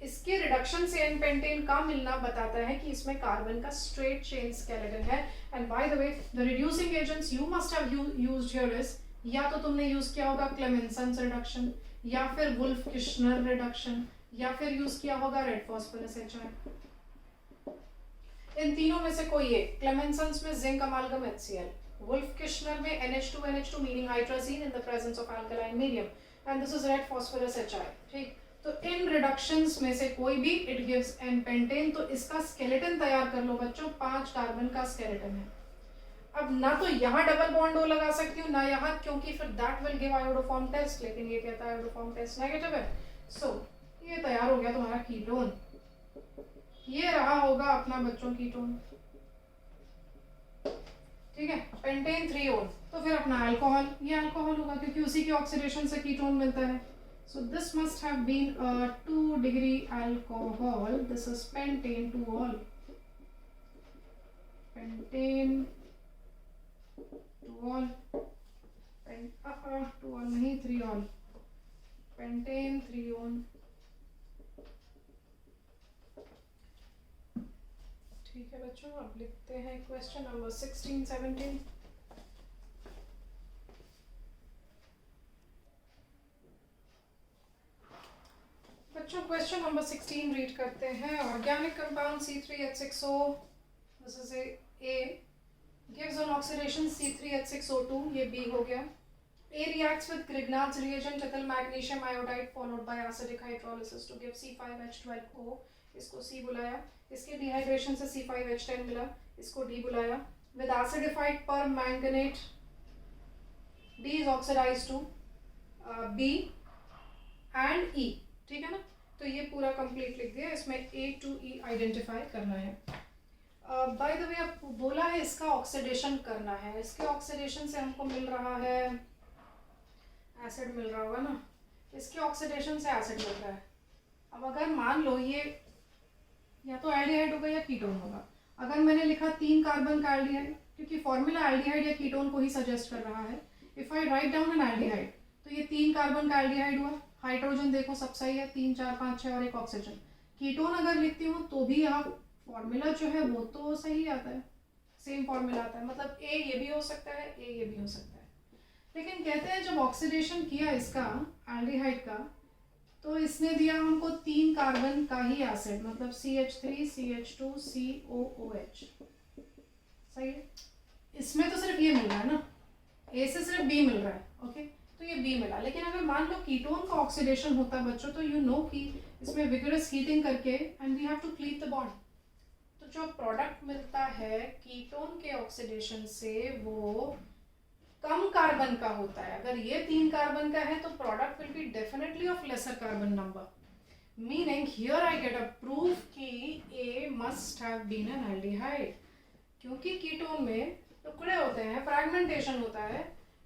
इसके रिडक्शन से N पेंटेन का मिलना बताता है कि इसमें कार्बन का स्ट्रेट चेन स्केलेटन है। And bye the way the reducing agents you must have used here is, या तो तुमने यूज किया होगा क्लेमेंसन्स रिडक्शन, या फिर वुल्फ किश्नर रिडक्शन, या फिर यूज किया होगा रेड फॉस्फोरस HI। इन तीनों में से कोई एक, क्लेमेंसन्स में जिंक अमाल्गम HCl, वुल्फ किश्नर में NH2 meaning hydrazine in the presence of alkaline medium, and this is red phosphorus HI। ठीक, तो इन रिडक्शंस में से कोई भी इट गिव्स N पेंटेन। तो इसका स्केलेटन तैयार कर लो बच्चों, 5 कार्बन का स्केलेटन है। अब ना तो यहाँ डबल बॉन्ड ओ लगा सकती हूँ ना यहाँ, क्योंकि फिर that will give iodoform test, लेकिन ये कहता है आयोडोफॉर्म टेस्ट नेगेटिव है। सो ये तैयार हो गया तुम्हारा कीटोन, ये रहा होगा अपना बच्चों कीटोन। ठीक है, पेंटेन 3 ओन। तो तो फिर अपना अल्कोहल, ये अल्कोहल होगा क्योंकि उसी की ऑक्सीडेशन से कीटोन मिलता है. So this must have been a 2-degree alcohol. This is pentane 2-ol. Pentane 2-ol. 2-ol नहीं 3-ol. Pentane 3-ol. ठीक है बच्चों, अब लिखते हैं क्वेश्चन नंबर 16, 17. बच्चों क्वेश्चन नंबर 16 रीड करते हैं. Organic compound C3H6O, this is A, gives on oxidation C3H6O2, ये B हो गया. A reacts with Grignard's reagent ethyl magnesium iodide followed by acidic hydrolysis to give C5H12O, इसको C बुलाया. इसके dehydration से C5H10 मिला, इसको D बुलाया. with acidified permanganate, D is oxidized to B and E. ठीक है ना, तो ये पूरा कंप्लीट लिख दिया. इसमें A to E आइडेंटिफाई करना है. बाय द वे अब बोला है इसका ऑक्सीडेशन करना है. इसके ऑक्सीडेशन से हमको मिल रहा है एसिड, मिल रहा होगा ना, इसके ऑक्सीडेशन से एसिड मिल रहा है. अब अगर मान लो ये या तो एल्डिहाइड होगा या कीटोन होगा. अगर मैंने लिखा 3 कार्बन का एल्डिहाइड, क्योंकि फॉर्मूला एल्डिहाइड या कीटोन को ही सजेस्ट कर रहा है. If I write down N aldehyde, तो ये 3 कार्बन का एल्डिहाइड हुआ. हाइड्रोजन देखो सब सही है, 3 4 5 6 और एक ऑक्सीजन. कीटोन अगर लिखती हूँ तो भी यहाँ फॉर्मूला जो है वो तो सही आता है, सेम फॉर्मूला आता है. मतलब ए ये भी हो सकता है, ए ये भी हो सकता है. लेकिन कहते हैं जब ऑक्सीडेशन किया इसका एल्डिहाइड का, तो इसने दिया हमको 3 कार्बन का ही एसिड, मतलब CH3 CH2 COOH. सही है. इसमें तो सिर्फ ये मिल रहा है ना, ए से सिर्फ बी मिल रहा है. ओके, तो ये बी मिला. लेकिन अगर मान लो कीटोन का ऑक्सीडेशन होता बच्चों, तो यू नो कि इसमें विगरस हीटिंग करके and we have to cleave the bond. तो जो प्रोडक्ट मिलता है कीटोन के ऑक्सीडेशन से वो कम कार्बन का होता है. अगर ये 3 कार्बन का है तो product will be definitely of lesser carbon number. Meaning here I get a proof कि A must have been an aldehyde. क्योंकि कीटोन में टुकड़े होते हैं, फ्रैगमेंटेशन होता है,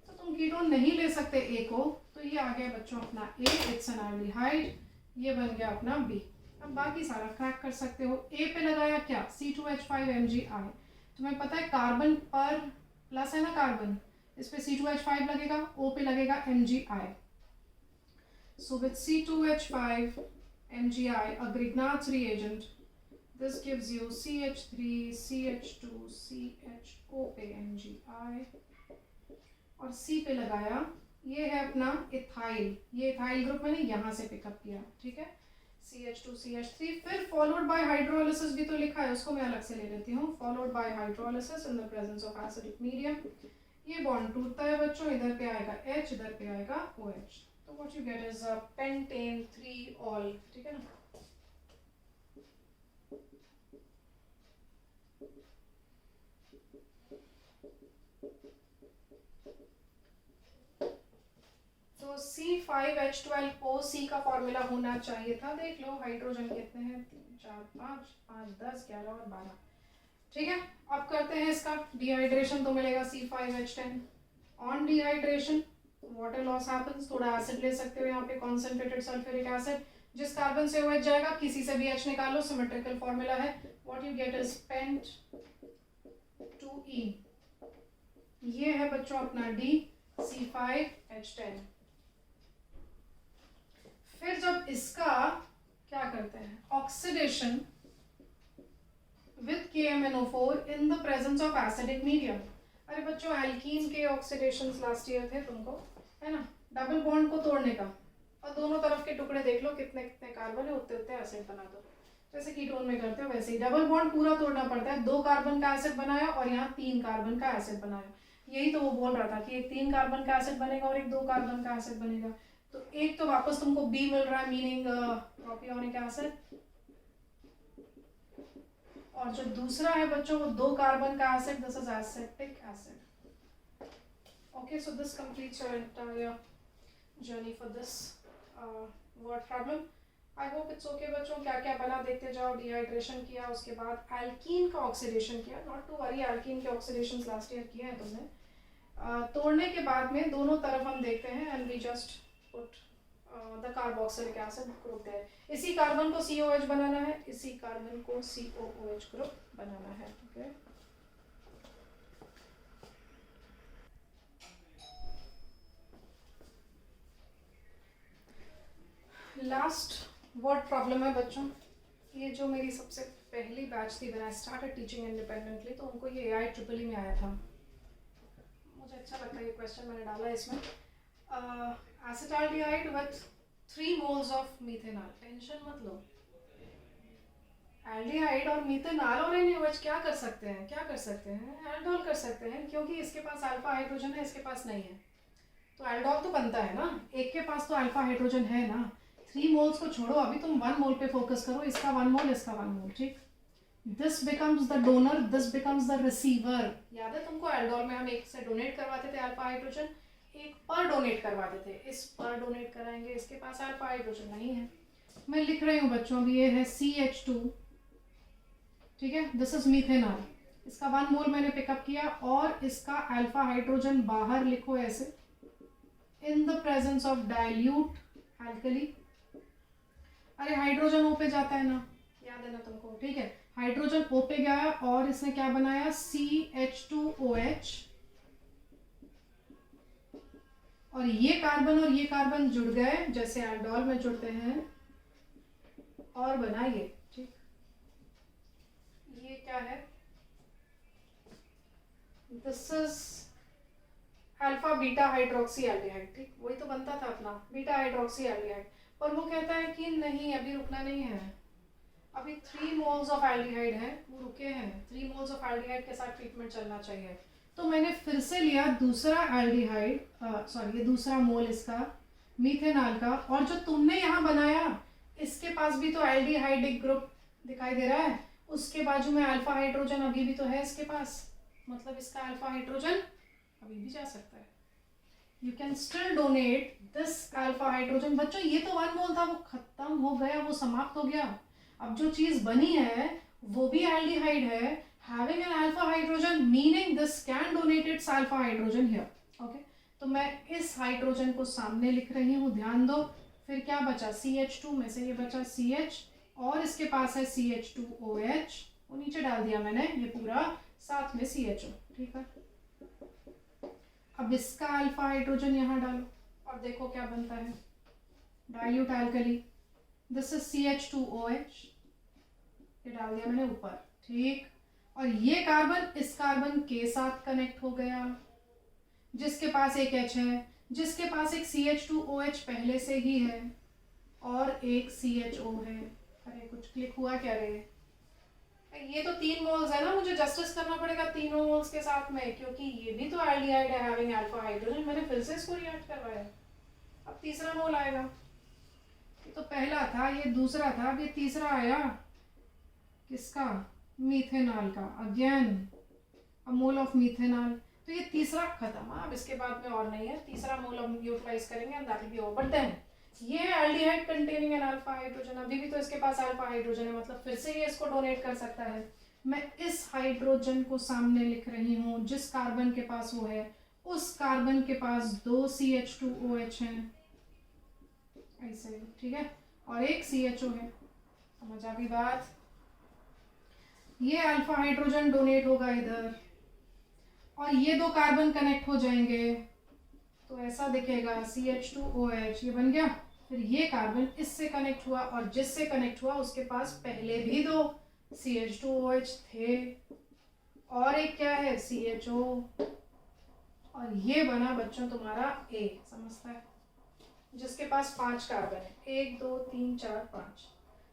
तो तुम कीटोन नहीं ले सकते ए को. तो ये आ गया बच्चों अपना ए, इट्स एन एल्डिहाइड. ये बन गया अपना बी. अब बाकी सारा क्रैक कर सकते हो. ए पे लगाया क्या, C2H5MgI. तुम्हें पता है कार्बन पर प्लस है ना कार्बन, इस पे C2H5 लगेगा, O पे लगेगा MgI. So with C2H5MgI, a Grignard's reagent, this gives you CH3 CH2 CHO पे MgI. और C पे लगाया, ये है अपना इथाइल. ये इथाइल ग्रुप मैंने यहाँ से पिकअप किया. ठीक है, CH2 CH3. फिर फॉलोड बाय हाइड्रोलिसिस भी तो लिखा है, उसको मैं अलग से ले लेती हूँ. Followed by hydrolysis in the presence of acidic medium. ये बॉन्ड टूटता है बच्चों, इधर पे आएगा H, इधर पे आएगा OH. तो what you get is pentane 3-ol. ठीक है ना. तो C5H12O, C का फॉर्मूला होना चाहिए था. देख लो हाइड्रोजन कितने हैं, 3 4 5 5 10 11 और 12. ठीक है, अब करते हैं इसका डिहाइड्रेशन. तो मिलेगा C5H10. On dehydration water loss happens. थोड़ा एसिड ले सकते हो यहाँ पे, कॉन्सेंट्रेटेड सल्फ्यूरिक एसिड. जिस कार्बन से OH जाएगा किसी से भी H निकालो, सिमेट्रिकल फॉर्मूला है. What you get is pent 2E. ये है बच्चों अपना D, C5H10. फिर जब इसका क्या करते हैं, oxidation with KMNO4 in the presence of acidic medium. अरे बच्चों एल्कीन के ऑक्सीडेशंस लास्ट ईयर थे तुमको, है ना, डबल बॉन्ड को तोड़ने का. और दोनों तरफ के टुकड़े देख लो कितने कितने कार्बन है, उतने उतने एसिड बना दो. जैसे कीटोन में करते हो वैसे ही डबल बॉन्ड पूरा तोड़ना पड़ता है. 2 कार्बन का एसिड बनाया और यहाँ 3 कार्बन का एसिड बनाया. यही तो वो बोल रहा था कि एक 3 कार्बन का एसिड बनेगा और एक 2 कार्बन का एसिड बनेगा. तो एक तो वापस तुमको B मिल रहा है, मीनिंग प्रोपियोनिक एसिड. और जो दूसरा है बच्चों वो 2 कार्बन का acid, this is acetic acid. Okay, so this completes your entire journey for this word problem. I hope it's okay बच्चों. क्या क्या बना देखते जाओ. डिहाइड्रेशन किया, उसके बाद एल्कीन का ऑक्सीडेशन किया. नॉट टू वरी, एल्कीन के ऑक्सीडेशन लास्ट ईयर किए हैं तुमने. तोड़ने के बाद में दोनों तरफ हम देखते हैं and we just put the carboxylic acid group there. इसी कार्बन को COH बनाना है, इसी कार्बन को COOH ग्रुप बनाना है। ओके, लास्ट वर्ड प्रॉब्लम है बच्चों। ये जो मेरी सबसे पहली बैच थी when I started teaching independently, तो उनको ये AIEEE में आया था। मुझे अच्छा लगता है ये क्वेश्चन मैंने डाला इसमें। Acetaldehyde with 3 moles of methanol. Tension मत लो, एल्डिहाइड और मीथेनॉल और NaOH क्या कर सकते हैं, क्या कर सकते हैं, एल्डोल कर सकते हैं, क्योंकि इसके पास अल्फा हाइड्रोजन है, इसके पास नहीं है, तो एल्डोल तो बनता है ना। एक के पास तो अल्फा हाइड्रोजन है ना। 3 moles को छोड़ो, अभी तुम 1 mole पे फोकस करो, इसका 1 mole, इसका 1 mole, ठीक। This becomes the donor, this becomes the receiver. याद है तुमको, एल्डोल में हम एक से डोनेट करवाते थे अल्फा हाइड्रोजन, एक पर डोनेट करवाते थे, इस पर डोनेट कराएंगे, इसके पास अल्फा हाइड्रोजन नहीं है। मैं लिख रही हूँ बच्चों, अभी ये है CH2, ठीक है, दिस इज मीथेनॉल, इसका 1 मोल मैंने पिकअप किया और इसका अल्फा हाइड्रोजन बाहर लिखो ऐसे, in the presence of dilute alkali. अरे हाइड्रोजन O पे जाता है ना, याद है ना तुमको, ठीक है, हाइड्रोजन O पे गया और इसने क्या बनाया, CH2OH, और ये कार्बन जुड़ गए जैसे एल्डोल में जुड़ते हैं और बना ये, ठीक। ये क्या है, this is alpha beta hydroxy aldehyde, ठीक, वही तो बनता था अपना बीटा हाइड्रोक्सी एल्डिहाइड। पर वो कहता है कि नहीं, अभी रुकना नहीं है, अभी 3 moles ऑफ एल्डिहाइड है, वो रुके हैं, 3 moles ऑफ एल्डिहाइड के साथ ट्रीटमेंट चलना चाहिए। तो मैंने फिर से लिया दूसरा एल्डिहाइड, सॉरी ये दूसरा मोल इसका मीथेनॉल का, और जो तुमने यहाँ बनाया इसके पास भी तो एल्डिहाइडिक ग्रुप दिखाई दे रहा है, उसके बाजू में अल्फा हाइड्रोजन अभी भी तो है इसके पास, मतलब इसका अल्फा हाइड्रोजन अभी भी जा सकता है। You can still donate this alpha hydrogen. बच्चों ये तो 1 मोल था, वो खत्म हो गया, वो समाप्त हो गया। अब जो चीज बनी है वो भी एल्डिहाइड है, having an alpha hydrogen meaning this can donate its alpha hydrogen here. Okay, तो मैं इस हाइड्रोजन को सामने लिख रही हूँ, ध्यान दो। फिर क्या बचा, CH2 में से ये बचा CH, और इसके पास है CH2OH, वो नीचे डाल दिया मैंने, ये पूरा साथ में CHO, ठीक है। अब इसका अल्फा हाइड्रोजन यहाँ डालो और देखो क्या बनता है, dilute alkali, this is CH2OH, ये डाल दिया मैंने ऊपर, ठीक। और ये कार्बन इस कार्बन के साथ कनेक्ट हो गया, जिसके पास एक H है, जिसके पास एक CH2OH पहले से ही है और एक CHO है। अरे कुछ क्लिक हुआ क्या रे, ये तो 3 मोल्स है ना, मुझे जस्टिस करना पड़ेगा तीनों मोल्स के साथ में, क्योंकि ये भी तो एल्डिहाइड है हैविंग अल्फा हाइड्रोजन। मैंने फिर से इसको रिएक्ट करवाया, अब तीसरा मोल आएगा। ये तो पहला था, ये दूसरा था, अब ये तीसरा आया, किसका, मीथेनॉल का, again a mole of methanol. तो ये तीसरा खत्म, अब इसके बाद में और नहीं है, तीसरा मोल हम यूटिलाइज करेंगे and that will be over. But then ये aldehyde containing an alpha hydrogen, अभी भी तो इसके पास अल्फा हाइड्रोजन है, मतलब फिर से ये इसको डोनेट कर सकता है। मैं इस हाइड्रोजन को सामने लिख रही हूँ, जिस कार्बन के पास वो है, उस कार्बन के पास 2 CH2OH हैं ऐसे, ठीक है, और एक CHO है। समझ आ गई बात, ये अल्फा हाइड्रोजन डोनेट होगा इधर और ये 2 कार्बन कनेक्ट हो जाएंगे, तो ऐसा दिखेगा CH2OH, ये बन गया। फिर ये कार्बन इससे कनेक्ट हुआ और जिससे कनेक्ट हुआ उसके पास पहले भी 2 CH2OH थे और एक क्या है, CHO, और ये बना बच्चों तुम्हारा A, समझता है, जिसके पास 5 कार्बन है, 1 2 3 4 5,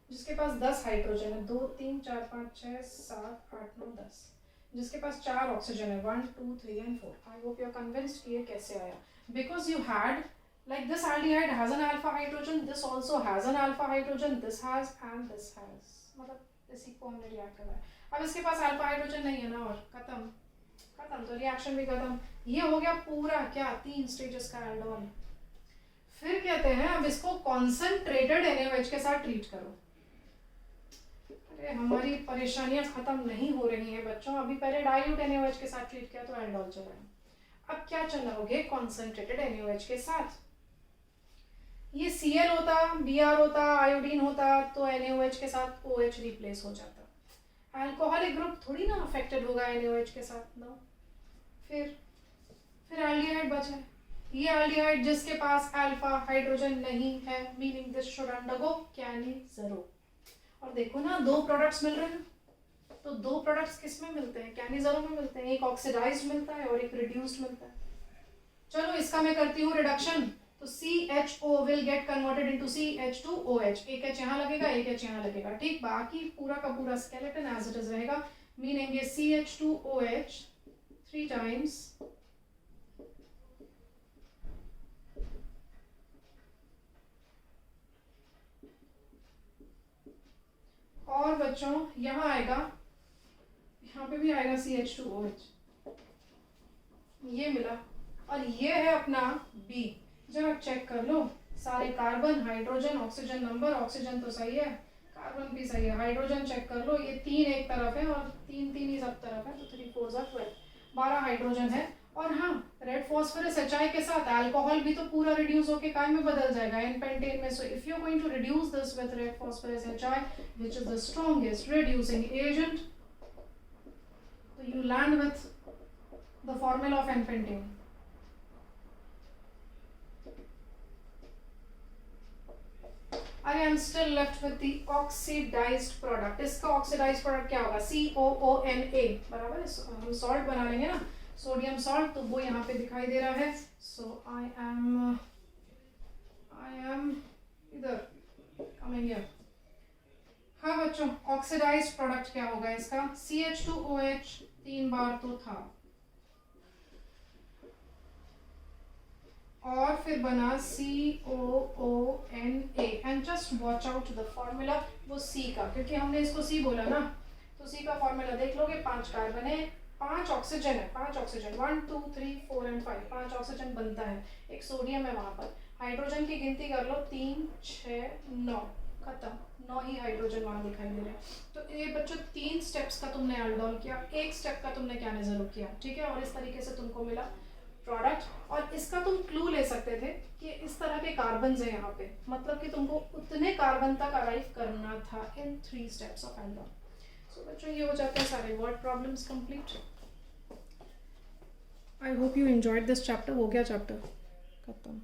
जिसके पास 10 हाइड्रोजन है, 2 3 4 5 6 7 8 9 10, जिसके पास 4 ऑक्सीजन है, 1 2 3 and 4। I hope you are convinced कि ये कैसे आया, because you had like this aldehyde has an alpha hydrogen, this also has an alpha hydrogen, this has and this has, मतलब इसी को हमने रिएक्ट करना है। अब इसके पास अल्फा हाइड्रोजन नहीं है ना, और खत्म, तो रिएक्शन भी खत्म। ये हो गया पूरा क्या, 3 स्टेजेस का एल्डोल। फिर कहते हैं अब इसको कॉन्सेंट्रेटेड NaOH के साथ ट्रीट करो। अरे हमारी परेशानियां खत्म नहीं हो रही हैं बच्चों, अभी पहले डाइल्यूट NaOH के साथ ट्रीट किया तो एल्डोल चला है, अब क्या चलाओगे कॉन्सेंट्रेटेड NaOH के साथ, ये Cl होता, Br होता, आयोडीन होता तो NaOH के साथ OH रिप्लेस हो जाता। अल्कोहलिक ग्रुप थोड़ी ना अफेक्टेड होगा NaOH के साथ ना। फिर एल्डिहाइड बचा है, ये एल्डिहाइड जिसके पास अल्फा हाइड्रोजन नहीं है, मीनिंग दिस शुड अंडरगो कैनिज़रो। और देखो ना दो प्रोडक्ट्स मिल रहे हैं, तो दो प्रोडक्ट्स किस में मिलते हैं, कैनिज़रो में मिलते हैं। एक ऑक्सीडाइज्ड मिलता है और एक रिड्यूस्ड मिलता है। चलो इसका मैं करती हूँ रिडक्शन, तो CHO will get converted into CH2OH, एक H यहाँ लगेगा, एक H यहाँ लगेगा, ठीक। बाकी पूरा का पूरा स्केलेटन एज इट इज रहेगा, मीनिंग ये CH2OH 3 टाइम्स और बच्चों यहाँ आएगा, यहाँ पे भी आएगा CH2OH, ये मिला। और ये है अपना B। जब आप चेक कर लो सारे carbon, hydrogen, oxygen number, oxygen तो सही है, कार्बन भी सही है, हाइड्रोजन चेक कर लो, ये 3 एक तरफ है और 3 3 ही सब तरफ है, तो 3 4 12, 12 हाइड्रोजन है। और हाँ, रेड फॉस्फोरस HI के साथ अल्कोहल भी तो पूरा रिड्यूस होके काय में बदल जाएगा, इन पेंटेन में। So if you are going to reduce this with red phosphorus HI which is the strongest reducing agent, तो you land with the formula of N-pentane. I am still left with the oxidized product. इसका oxidized product क्या होगा, COONA, बराबर है। हम salt बना लेंगे ना, सोडियम सॉल्ट, तो वो यहाँ पे दिखाई दे रहा है। So I am इधर coming here। हाँ बच्चों, ऑक्सीडाइज्ड प्रोडक्ट क्या होगा इसका, CH2OH 3 बार तो था, और फिर बना COONA, and just watch out the formula, वो C का, क्योंकि हमने इसको C बोला ना, तो C का फॉर्मूला देख लोगे, 5 कार्बन है, 5 ऑक्सीजन है, 5 ऑक्सीजन 1 2 3 4 एंड 5, 5 ऑक्सीजन बनता है, एक सोडियम है वहां पर। हाइड्रोजन की गिनती कर लो, 3 6 9, खत्म, 9 ही हाइड्रोजन वहां दिखाई दे रहे हैं। तो ये बच्चों 3 स्टेप्स का तुमने aldol किया, एक स्टेप का तुमने कैनिज़रो किया, ठीक है। और इस तरीके से तुमको मिला प्रोडक्ट, और इसका तुम क्लू ले सकते थे कि इस तरह के कार्बन है यहाँ पे, मतलब कि तुमको उतने कार्बन तक अराइव करना था इन 3 स्टेप्स ऑफ aldol। सो बच्चों ये हो जाते हैं सारे word problems complete. I hope you enjoyed this chapter. हो गया चैप्टर खत्म।